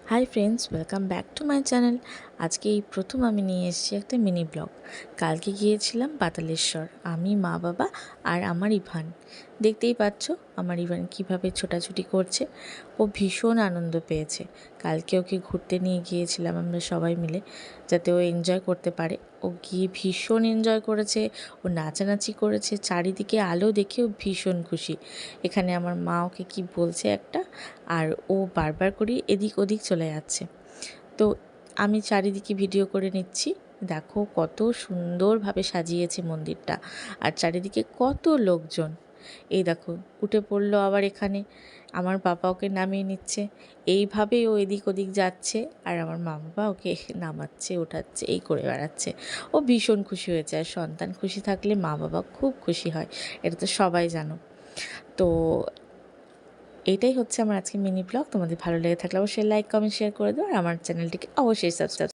Hi friends, welcome back to my channel. আজকে এই প্রথম আমি নিয়ে এসেছি একটা মিনি ব্লগ। কালকে গিয়েছিলাম পাতালেশ্বর, আমি, মা, বাবা আর আমার ইভান। দেখতেই পাচ্ছ আমার ইভান কীভাবে ছোটাছুটি করছে। ও ভীষণ আনন্দ পেয়েছে। কালকে ওকে ঘুরতে নিয়ে গিয়েছিলাম আমরা সবাই মিলে, যাতে ও এনজয় করতে পারে। ও গিয়ে ভীষণ এনজয় করেছে, ও নাচানাচি করেছে, চারিদিকে আলো দেখেও ভীষণ খুশি। এখানে আমার মা ওকে কি বলছে একটা, আর ও বারবার করে এদিক ওদিক চলে যাচ্ছে। তো আমি চারিদিকে ভিডিও করে নিচ্ছি। দেখো কত সুন্দরভাবে সাজিয়েছে মন্দিরটা, আর চারিদিকে কত লোকজন। এই দেখো উঠে পড়লো আবার এখানে, আমার বাবা ওকে নামিয়ে নিচ্ছে। এইভাবেই ও এদিক ওদিক যাচ্ছে, আর আমার মা বাবা ওকে নামাচ্ছে ওঠাচ্ছে, এই করে বেড়াচ্ছে। ও ভীষণ খুশি হয়েছে, আর সন্তান খুশি থাকলে মা বাবা খুব খুশি হয়, এটা তো সবাই জানো। তো এটাই হচ্ছে আমার আজকে মিনি ব্লগ। তোমাদের ভালো লেগে থাকলে অবশ্যই লাইক, কমেন্ট, শেয়ার করে দাও, আর আমার চ্যানেলটিকে অবশ্যই সাবস্ক্রাইব